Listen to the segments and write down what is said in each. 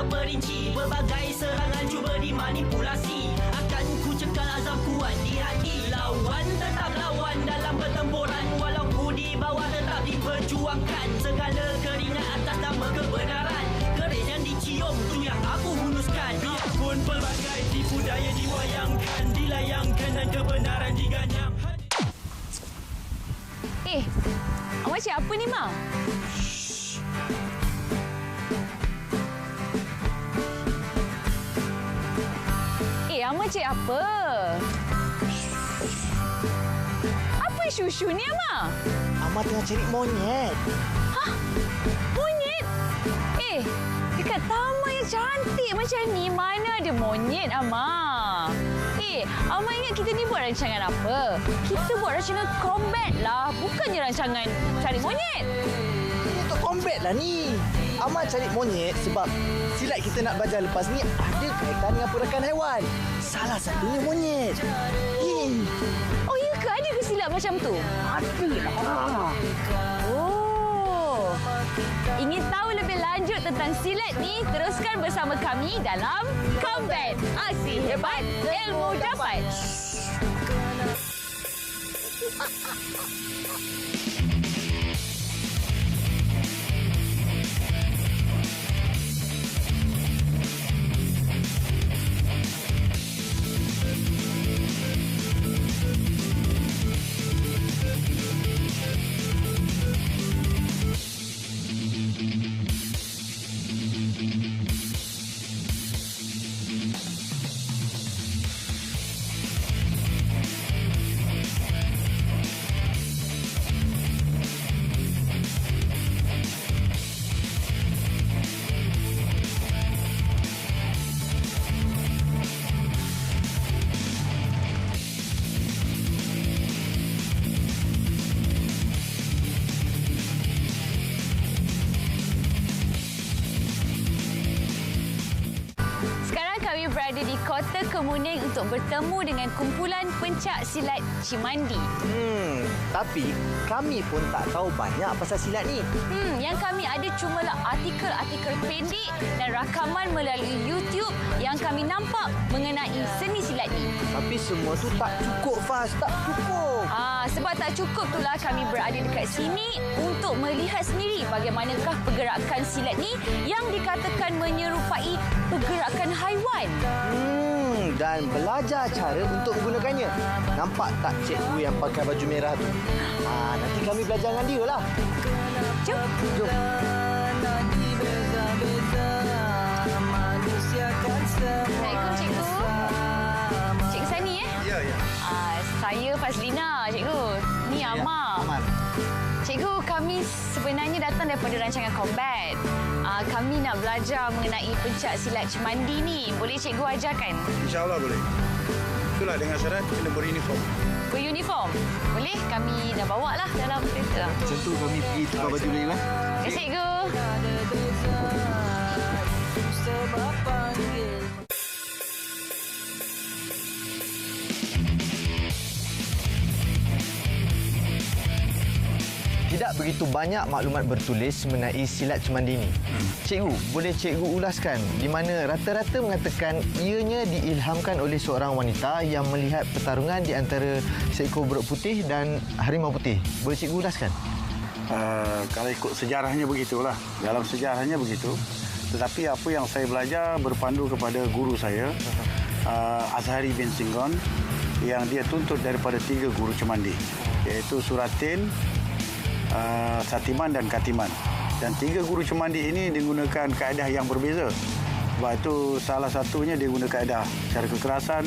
terperinci. Berbagai serangan cuba dimanipulasi. Akan ku cekal azam kuat di hati. Lawan tetap lawan dalam pertempuran. Walau ku di bawah tetap diperjuangkan. Segala keringat atas nama kebenaran. Keris yang dicium tu yang aku hunuskan. Biarpun pelbagai tipu daya diwayangkan, dilayangkan dan kebenaran diganyang. Awak cik apa ni, Mak? Amak cik apa? Apa syushu ni, Amak? Amak tengah cari monyet. Hah? Monyet? Dekat taman yang cantik macam ni, mana ada monyet, Amak? Amak ingat kita ni buat rancangan apa? Kita buat rancangan combat lah, bukannya rancangan cari monyet. Untuk combat lah ni. Amak cari monyet sebab silat kita nak belajar lepas ni ada kaitan dengan perakan haiwan. Salah satunya monyet. Oh, ya ke? Ada ke silat macam tu? Ada lah. Oh. Ingin tahu lebih lanjut tentang silat ni? Teruskan bersama kami dalam Combat. Aksi hebat, ilmu dapat. Berada di Kota Kemuning untuk bertemu dengan kumpulan pencak silat Cimandi. Tapi kami pun tak tahu banyak pasal silat ni. Yang kami ada cumalah artikel-artikel pendek dan rakaman melalui YouTube yang kami nampak mengenai seni silat ni. Tapi semua tu tak cukup, Faz. Tak cukup. Sebab tak cukup itulah kami berada dekat sini untuk melihat sendiri bagaimanakah pergerakan silat ni yang dikatakan menyerupai pergerakan haiwan. Dan belajar cara untuk menggunakannya. Nampak tak cikgu yang pakai baju merah tu? Nanti kami belajar dengan dia lah. Jom. Assalamualaikum, cikgu. Cikgu Sani, Ya. Saya Fazlina, cikgu. Ni Amak. Cikgu, kami sebenarnya datang daripada rancangan Combat. Kami nak belajar mengenai pencak silat Cimandi ni. Boleh cikgu ajarkan? InsyaAllah boleh. Itulah dengan syarat kena beruniform. Beruniform? Boleh, kami dah bawa lah dalam kereta. Macam tu kami pergi tukar baju dulu lah. Terima kasih, cikgu. Tidak begitu banyak maklumat bertulis mengenai silat Cimandi ini. Cikgu, boleh cikgu ulaskan di mana rata-rata mengatakan ianya diilhamkan oleh seorang wanita yang melihat pertarungan di antara seekor beruk putih dan harimau putih. Boleh cikgu ulaskan? Kalau ikut sejarahnya begitulah. Dalam sejarahnya begitu. Tetapi apa yang saya belajar berpandu kepada guru saya, Azhari bin Singgon, yang dia tuntut daripada 3 guru Cimandi, iaitu Suratin, Satiman dan Katiman. Dan 3 guru Cimandi ini digunakan kaedah yang berbeza. Sebab itu salah satunya dia guna kaedah cara kekerasan,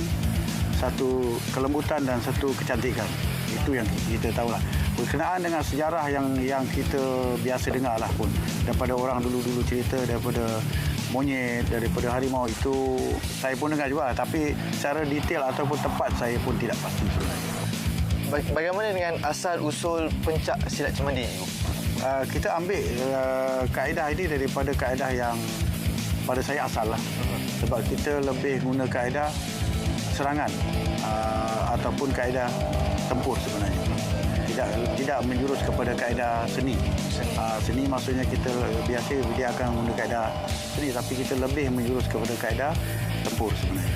satu kelembutan dan satu kecantikan. Itu yang kita tahulah. Berkenaan dengan sejarah yang kita biasa dengar lah pun. Daripada orang dulu-dulu cerita, daripada monyet, daripada harimau, itu saya pun dengar juga. Tapi secara detail ataupun tepat saya pun tidak pasti sebenarnya. Bagaimana dengan asal-usul pencak silat Cimandi? Kita ambil kaedah ini daripada kaedah yang pada saya asal lah. Sebab kita lebih guna kaedah serangan ataupun kaedah tempur sebenarnya. Tidak menjurus kepada kaedah seni. Seni maksudnya kita biasa dia akan menggunakan kaedah seni, tapi kita lebih menjurus kepada kaedah tempur sebenarnya.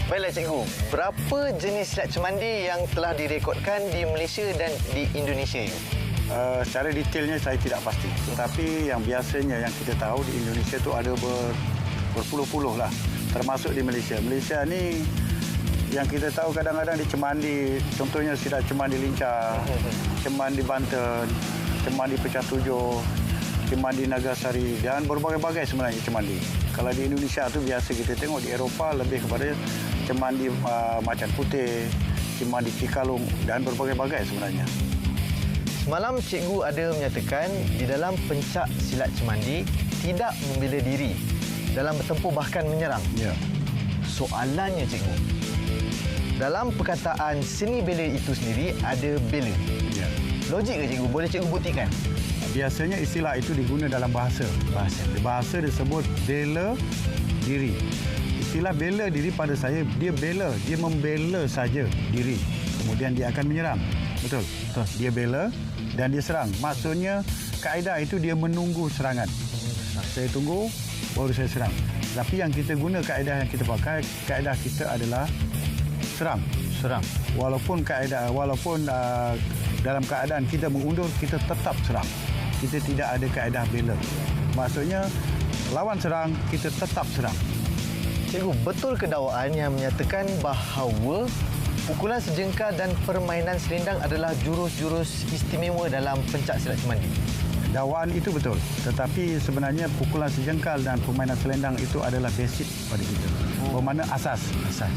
Baiklah cikgu, berapa jenis silat cemandi yang telah direkodkan di Malaysia dan di Indonesia ini? Secara detailnya saya tidak pasti. Tetapi yang biasanya yang kita tahu di Indonesia tu ada berpuluh-puluh lah. Termasuk di Malaysia. Malaysia ni yang kita tahu kadang-kadang di cemandi, contohnya silat cemandi Lincah, cemandi Banten, cemandi Pecah Tujuh, cemandi Nagasari dan berbagai-bagai sebenarnya cemandi. Kalau di Indonesia tu biasa kita tengok, di Eropah lebih kepada cemandi Macan Putih, cemandi Cikalong dan berbagai-bagai sebenarnya. Semalam cikgu ada menyatakan di dalam pencak silat cemandi tidak membela diri dalam bertempur bahkan menyerang. Ya. Soalannya cikgu, dalam perkataan seni bela itu sendiri ada bela. Ya. Logik ke cikgu? Boleh cikgu buktikan? Biasanya istilah itu diguna dalam bahasa. Bahasa disebut bela diri. Istilah bela diri pada saya, dia membela saja diri. Kemudian dia akan menyerang. Betul? Betul. Dia bela dan dia serang. Maksudnya kaedah itu dia menunggu serangan. Saya tunggu, baru saya serang. Tapi yang kita guna kaedah yang kita pakai, kaedah kita adalah serang. Walaupun dalam keadaan kita mengundur, kita tetap serang. Kita tidak ada kaedah bela. Maksudnya lawan serang, kita tetap serang. Cikgu, betul ke dakwaan yang menyatakan bahawa pukulan sejengkal dan permainan selendang adalah jurus-jurus istimewa dalam pencak silat cemandi? Dakwaan itu betul. Tetapi sebenarnya pukulan sejengkal dan permainan selendang itu adalah basic pada kita. Bermakna asas.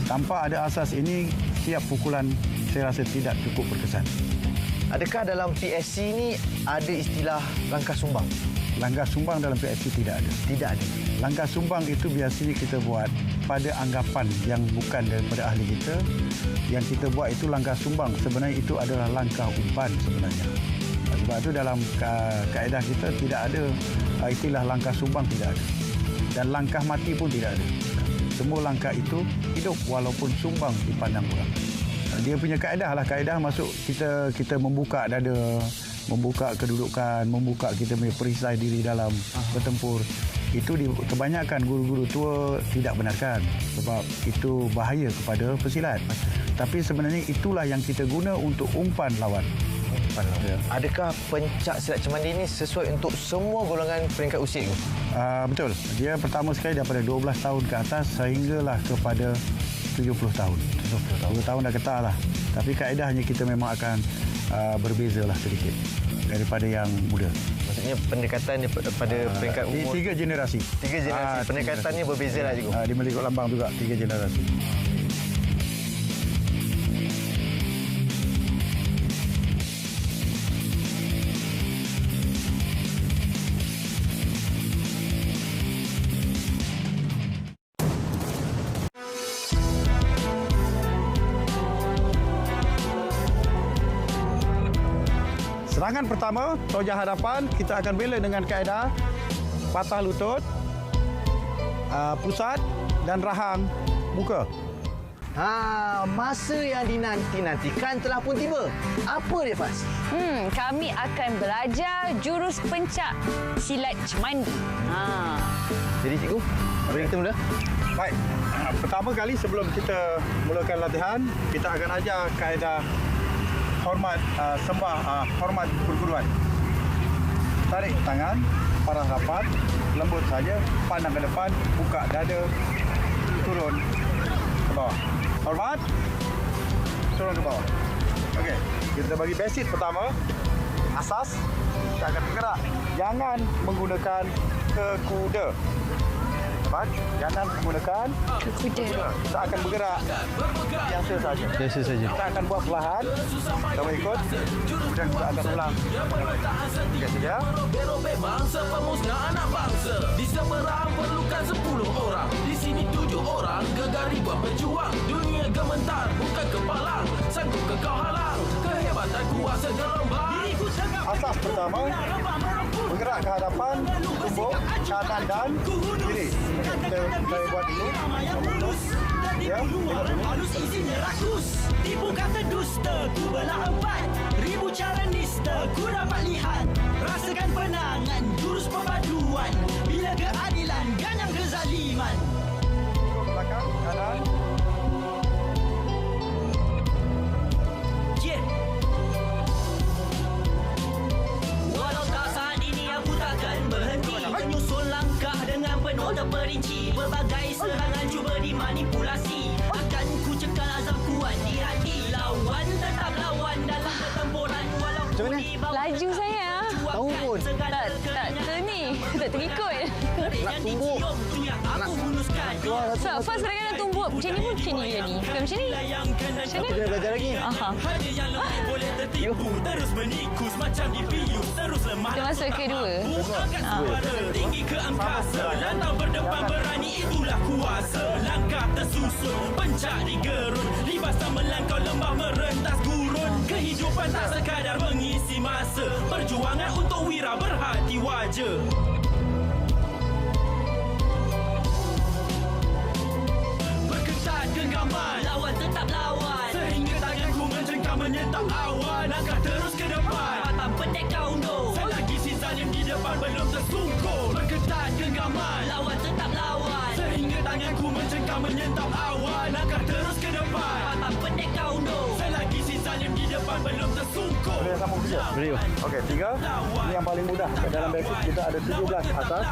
Tanpa ada asas ini, setiap pukulan saya rasa tidak cukup berkesan. Adakah dalam PSC ini ada istilah langkah sumbang? Langkah sumbang dalam PSC tidak ada. Tidak ada. Langkah sumbang itu biasanya kita buat pada anggapan yang bukan daripada ahli kita. Yang kita buat itu langkah sumbang. Sebenarnya itu adalah langkah umpan sebenarnya. Sebab itu dalam kaedah kita tidak ada istilah langkah sumbang, tidak ada. Dan langkah mati pun tidak ada. Semua langkah itu hidup walaupun sumbang dipandang orang. Dia punya kaedah lah. Kaedah masuk kita membuka dada, membuka kedudukan, membuka kita punya perisai diri dalam bertempur. Itu kebanyakan guru-guru tua tidak benarkan sebab itu bahaya kepada pesilat. Tapi sebenarnya itulah yang kita guna untuk umpan lawan. Ya. Adakah pencak silat cemandi ini sesuai untuk semua golongan peringkat usia itu? Betul. Dia pertama sekali daripada 12 tahun ke atas sehinggalah kepada 70 tahun. 70 tahun dah getah lah. Tapi kaedahnya kita memang akan berbezalah sedikit daripada yang muda. Maksudnya pendekatan pada peringkat umur? 3 generasi. 3 generasi. Pendekatannya berbeza lah cikgu. Di Melikut Lambang juga 3 generasi. Serangan pertama, tojah hadapan, kita akan bela dengan kaedah patah lutut, pusat dan rahang muka. Masa yang dinanti-nantikan telah pun tiba. Apa dia, Fas? Kami akan belajar jurus pencak silat cemandi. Jadi cikgu, apa yang kita mula? Baik. Pertama kali sebelum kita mulakan latihan, kita akan ajar kaedah hormat hormat perguruan. Tarik tangan, paras rapat, lembut saja, pandang ke depan, buka dada, turun ke bawah. Hormat, turun ke bawah. Okey, kita bagi basic pertama. Asas, kita akan bergerak. Jangan menggunakan kekuda. Jangan menggunakan Kekuda. Kita akan bergerak biasa saja. Biasa saja. Kita akan buat perlahan. Kita ikut. Kemudian kita akan ulang. Okey saja. Berobek bangsa pemusnah anak bangsa. Di seberang perlukan 10 orang. Di sini 7 orang gegari buat berjuang. Dunia gementar bukan kepalang. Sanggup ke kau halang. Kehebatan kuasa gelombang. Asas pertama, bergerak ke hadapan, tumbuk, kanan dan kiri. Kita buat dulu. Tipu luaran halus isinya rakus. Tipu kata dusta, ku belah empat. Ribu cara nista, ku dapat lihat. Rasakan penangan, jurus perpaduan. Bila keadilan, ganyang kezaliman. Belakang, kanan. Yeah. Walau tak saat ini aku takkan berhenti menyusun langkah dengan penuh terperinci. Berbagai serangan cuba dimanipulasi. Akan ku cekal azam kuat di hati. Lawan tetap lawan dalam pertempuran. Walaupun Macam mana? di bawah Laju saya. Tahu pun. Tak terikut. Nak tumbuk. So, first serangan nak tumbuk. Macam ni pun macam ni je ni. Bukan macam ni. Macam Kita kena belajar lagi. Aha. Hanya yang lebih boleh tertipu. Terus menikus macam dipius. Terus lemah. Kita masuk kedua. Angkat suara tinggi ke angkasa. Lantang berdepan berani itulah kuasa. Langkah tersusun, pencak digerun. Libas tak melangkau lembah merentas gurun. Kehidupan tak sekadar mengisi masa. Perjuangan untuk wira berhati wajah. Berketat genggaman, lawan tetap lawan. Sehingga tanganku mencengkam menyentap awan. Langkah terus ke depan, patah pendek kau no. Selagi si zalim di depan belum tersungkur. Berketat genggaman, lawan tetap lawan. Sehingga tanganku mencengkam menyentap awan. Langkah terus ke depan, patah pendek kau no. Selagi si zalim di depan belum tersungkur. Boleh sambung kerja? Boleh. Okey, 3. Ini yang paling mudah. Dalam basic kita ada 17 atas.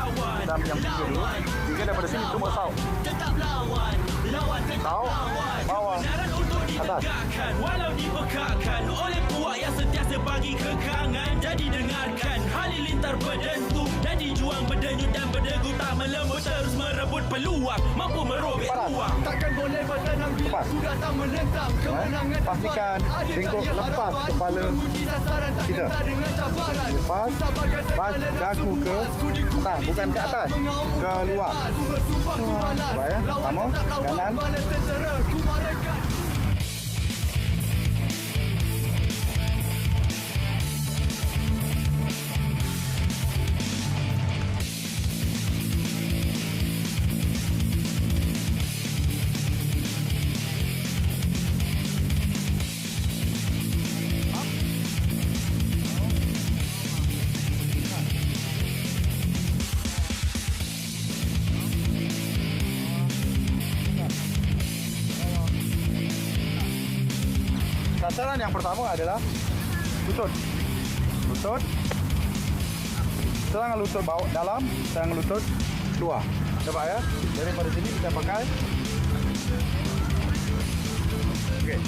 Kita ambil yang 3 dulu. 3 daripada sini cuma saut. Tetap lawan, lawan tetap Saut, lawan. bawah, Kebenaran untuk atas. ditegakkan, walau dibekakkan oleh puak yang sentiasa bagi kekangan. Jadi dengarkan halilintar berdentum dan dijuang berdenyut dan berdegup tak melembut terus merebut peluang mampu merobek Paras. ruang. Takkan boleh bertenang bila Lepas. ku datang menentang kemenangan. Pastikan bengkok lepas kepala kita. Lepas, bas dagu ke atas, bukan ke atas, ke luar. Baik ya, sama, kanan. Sasaran yang pertama adalah lutut. Lutut. Serangan lutut bawah dalam, serangan lutut luar. Nampak ya? Daripada sini kita pakai. Okey.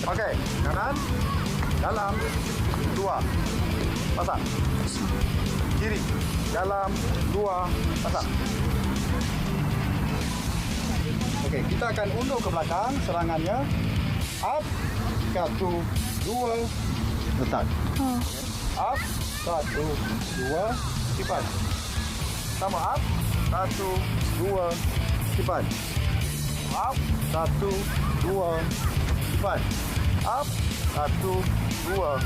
Okey, kanan, dalam, luar. Pasang. Kiri, dalam, luar, pasang. Okey, kita akan undur ke belakang serangannya. Up. 1, 2, letak. Up, 1, 2, simpan. Sama up, 1, 2, simpan. Up, 1, 2, simpan. Up, 1, 2,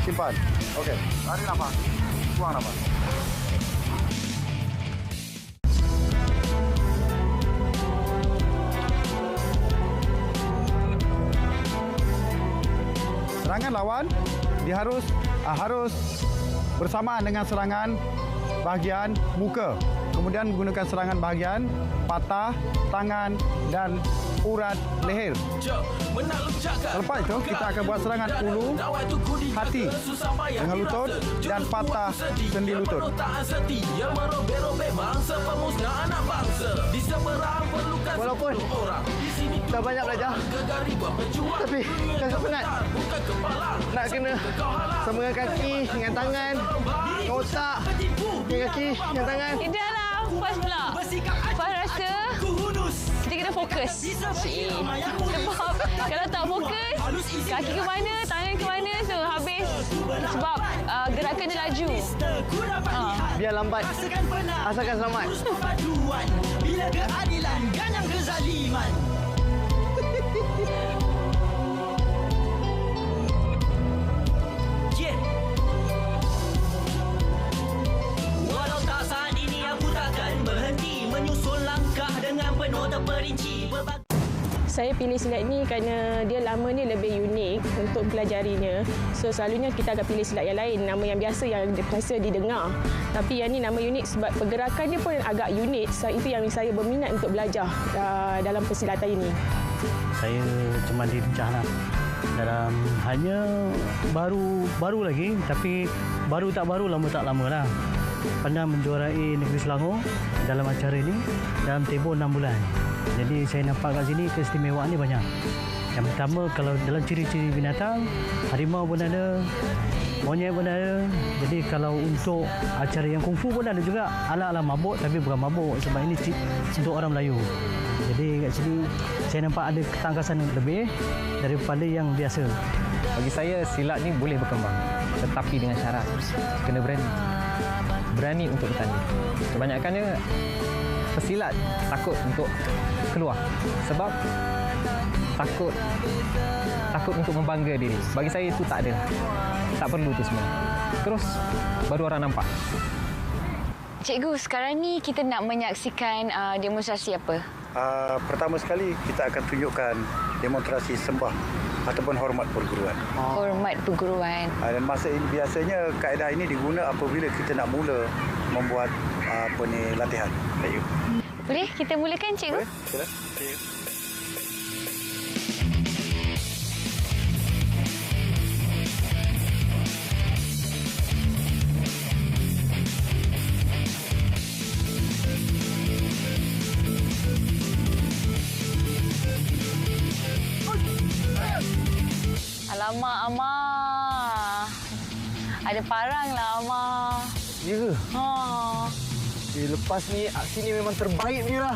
simpan. Okey, tarik nafas. Buang nafas. Serangan lawan dia harus bersamaan dengan serangan bahagian muka. Kemudian gunakan serangan bahagian patah, tangan dan urat leher. Selepas itu kita akan buat serangan ulu, hati dengan lutut dan patah sendi lutut. Walaupun dah banyak belajar, tapi rasa penat. Nak kena sambungan kaki dengan tangan, otak dengan kaki dengan tangan. Dah lah. Fas pula. Fas rasa kita kena fokus. Sebab kalau tak fokus, kaki ke mana, tangan ke mana, so habis. Sebab gerakan dia laju. Biar lambat, asalkan selamat. Bila keadilan ganyang kezaliman. Walau tak saat ini aku takkan berhenti menyusun langkah dengan penuh terperinci. Saya pilih silat ni kerana dia lama ni lebih unik untuk pelajarinya. So selalunya kita akan pilih silat yang lain, nama yang biasa yang biasa didengar. Tapi yang ni nama unik sebab pergerakan dia pun agak unik. So, itu yang saya berminat untuk belajar dalam persilatan ini. Saya cuma dilincah lah. Dalam hanya baru lagi, tapi baru tak baru, lama tak lama lah. Pernah menjuarai Negeri Selangor dalam acara ini dalam tempoh 6 bulan. Jadi saya nampak kat sini keistimewaan ni banyak. Yang pertama, kalau dalam ciri-ciri binatang, harimau pun ada, monyet pun ada. Jadi kalau untuk acara yang kungfu pun ada juga. Ala-ala mabuk, tapi bukan mabuk sebab ini untuk orang Melayu. Jadi kat sini saya nampak ada ketangkasan lebih daripada yang biasa. Bagi saya, silat ni boleh berkembang. Tetapi dengan syarat, kena berani. Berani untuk bertanding. Kebanyakannya pesilat takut untuk keluar. Sebab takut untuk membangga diri. Bagi saya itu tak ada. Tak perlu tu semua. Terus baru orang nampak. Cikgu, sekarang ni kita nak menyaksikan demonstrasi apa? Pertama sekali kita akan tunjukkan demonstrasi sembah ataupun hormat perguruan. Hormat perguruan. Dan masa ini biasanya kaedah ini diguna apabila kita nak mula membuat latihan. Boleh kita mulakan, cikgu? Boleh? Sila. Alamak, Amah. Ada parang lah, Amah. Ya ke? Ha. Lepas ni, aksi ni memang terbaik ni lah.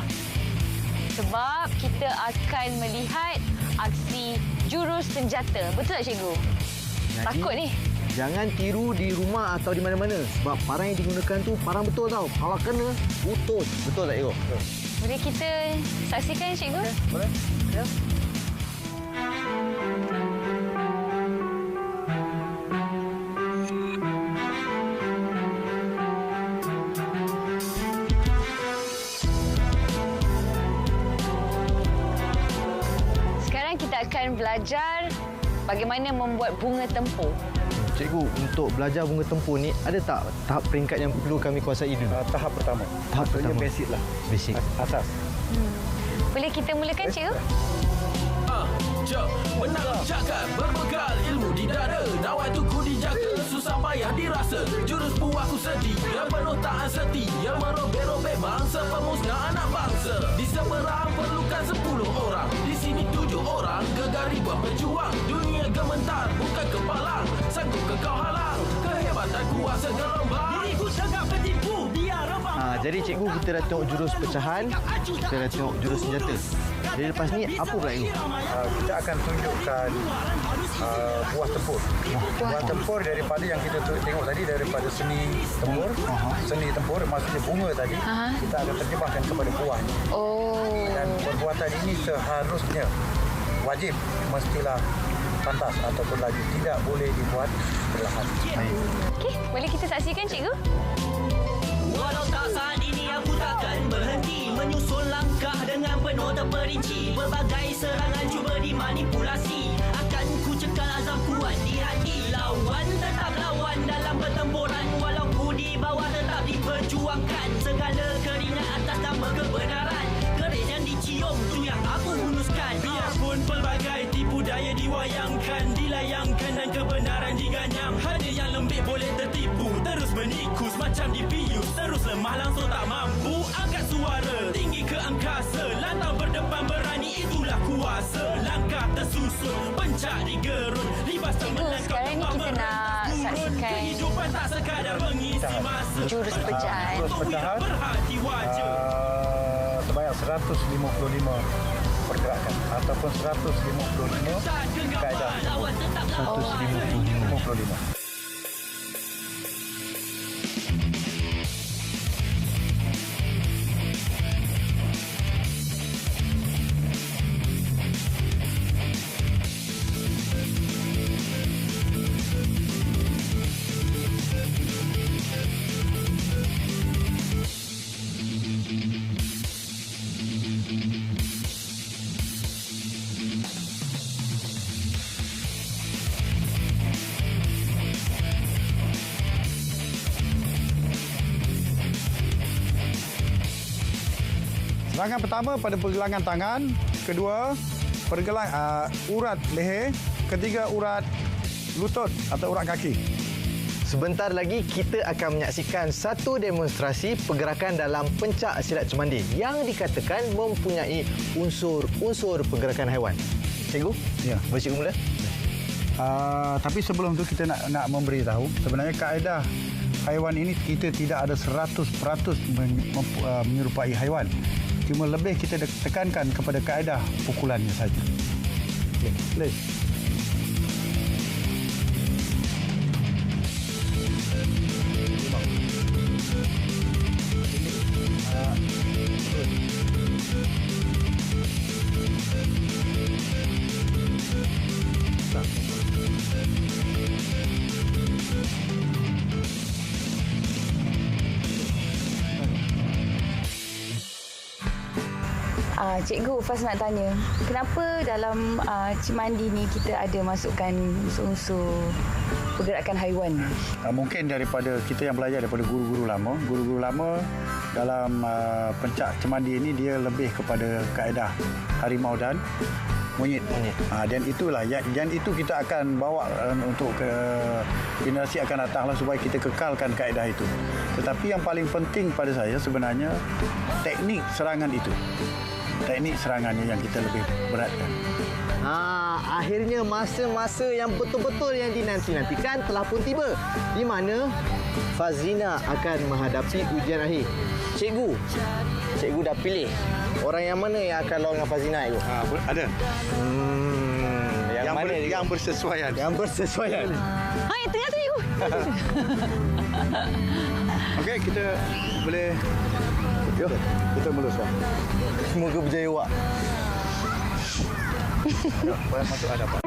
Sebab kita akan melihat aksi jurus senjata. Betul tak, cikgu? Jadi, Takut ni. Jangan tiru di rumah atau di mana-mana. Sebab parang yang digunakan tu parang betul tau. Kalau kena, putus. Betul tak, cikgu? Betul. Boleh kita saksikan, cikgu? Boleh? Ya. Kita akan belajar bagaimana membuat bunga tempur. Cikgu, untuk belajar bunga tempur ni, ada tak tahap peringkat yang perlu kami kuasai dulu? Tahap pertama. Tahap Maksudnya pertama. basic lah. Basic. Asas. Boleh kita mulakan, cikgu? Jom, menang cakap, berbekal ilmu di dada. Nawai tu ku dijaga, susah payah dirasa. Jurus puaku sedia, penuh tahan setia. Merobek-robek bangsa, pemusnah anak bangsa. Di seberang perlukan 10 orang. Di sini 7 orang, gegari buat berjuang. Dunia gementar, bukan kepalang. Sanggup ke kau halang, kehebatan kuasa gelombang. Diriku tegak bertipu, biar rebang. Jadi cikgu, kita dah tengok jurus pecahan, kita dah tengok jurus senjata. Jadi lepas ni, apa pula, cikgu? Kita akan tunjukkan buah tempur. Buah tempur daripada yang kita tengok tadi, daripada seni tempur. Seni tempur maksudnya bunga tadi. Kita akan terjemahkan kepada buahnya. Oh. Dan perbuatan ini seharusnya wajib mestilah pantas ataupun laju, tidak boleh dibuat perlahan. Okey, boleh kita saksikan, cikgu? Walau tak saat ini aku takkan berhenti menyusun langkah dengan penuh terperinci. Berbagai serangan cuba dimanipulasi. Akan ku cekal azam kuat di hati. Lawan tetap lawan dalam pertempuran. Walau ku di bawah tetap diperjuangkan. Segala keringat atas nama kebenaran. Keris yang dicium tu yang aku hunuskan. Biarpun pelbagai tipu daya diwayangkan, dilayangkan dan kebenaran diganyang. Hanya yang lembik boleh tertipu, terus meniku macam dipius. Terus lemah langsung tak mampu. Angkat suara tinggi ke angkasa, lantang berdepan berani, itulah kuasa. Langkah tersusun, pencak digerun, libas termelengkap. Sekarang ni kita nak saksikan kehidupan tak sekadar mengisi masa. jurus pecahan. Jurus pecahan Berhati wajah. sebanyak 155 pergerakan ataupun 155 kaedah. 155. Serangan pertama pada pergelangan tangan, kedua urat leher, ketiga urat lutut atau urat kaki. Sebentar lagi kita akan menyaksikan satu demonstrasi pergerakan dalam pencak silat cemandi yang dikatakan mempunyai unsur-unsur pergerakan haiwan. Cikgu, Ya. boleh cikgu mula? Tapi sebelum tu kita nak memberitahu sebenarnya kaedah haiwan ini kita tidak ada 100% menyerupai haiwan. Cuma lebih kita tekankan kepada kaedah pukulannya saja. Boleh. Cikgu, Faz nak tanya, kenapa dalam cemandi ni kita ada masukkan unsur-unsur pergerakan haiwan? Mungkin daripada kita yang belajar daripada guru-guru lama. Guru-guru lama dalam pencak cemandi ini dia lebih kepada kaedah harimau dan monyet. Dan itulah dan itu kita akan bawa untuk ke generasi akan datanglah supaya kita kekalkan kaedah itu. Tetapi yang paling penting pada saya sebenarnya teknik serangan itu. Teknik serangannya yang kita lebih beratkan. Akhirnya masa-masa yang betul-betul yang dinanti-nantikan telah pun tiba, di mana Fazlina akan menghadapi ujian akhir. Cikgu dah pilih orang yang mana yang akan lawan dengan Fazlina itu? Ada. Yang mana? Yang bersesuaian. Yang bersesuaian. Yang tengah tu, cikgu. Okey, kita boleh kita meluskan. Semoga berjaya, Wak. Masuk hadapan.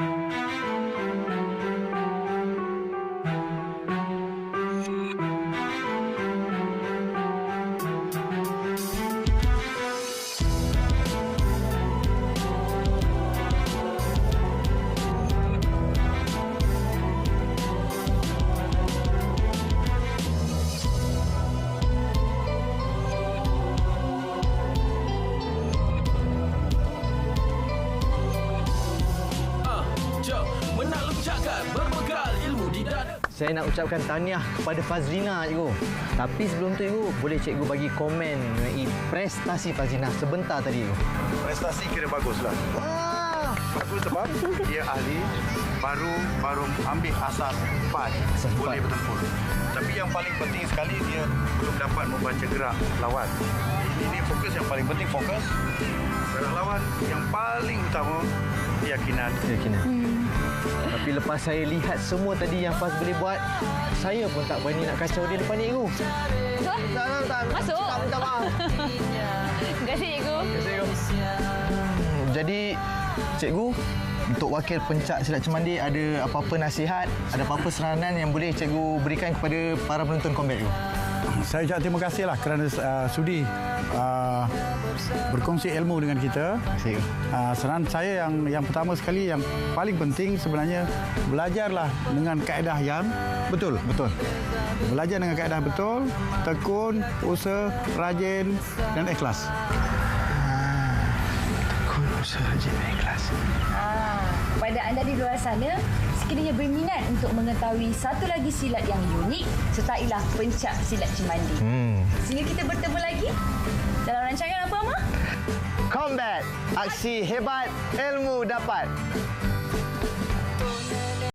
Saya nak ucapkan tahniah kepada Fazlina, cikgu. Tapi sebelum tu, cikgu, boleh cikgu bagi komen mengenai prestasi Fazlina sebentar tadi, cikgu? Prestasi kira baguslah. Bagus sebab dia ahli baru ambil asas 4 boleh bertempur. Tapi yang paling penting sekali dia belum dapat membaca gerak lawan. Ini fokus yang paling penting, fokus gerak lawan. Yang paling utama keyakinan. Tapi lepas saya lihat semua tadi yang Faz boleh buat, saya pun tak berani nak kacau dia depan cikgu. Tak. Masuk. Minta maaf. Terima kasih, cikgu. Jadi, cikgu, untuk wakil pencak silat cemandi, ada apa-apa nasihat, ada apa-apa saranan yang boleh cikgu berikan kepada para penonton combat, cikgu? Saya ucap terima kasihlah kerana sudi berkongsi ilmu dengan kita. Saran saya yang pertama sekali, yang paling penting sebenarnya belajarlah dengan kaedah yang betul. Belajar dengan kaedah betul, tekun, usaha, rajin dan ikhlas. Tekun, usaha, rajin dan ikhlas. Pada anda di luar sana, sekiranya berminat untuk mengetahui satu lagi silat yang unik, sertailah pencak silat cemandi. Sehingga kita bertemu lagi dalam rancangan apa, Amah? Combat, aksi hebat, ilmu dapat.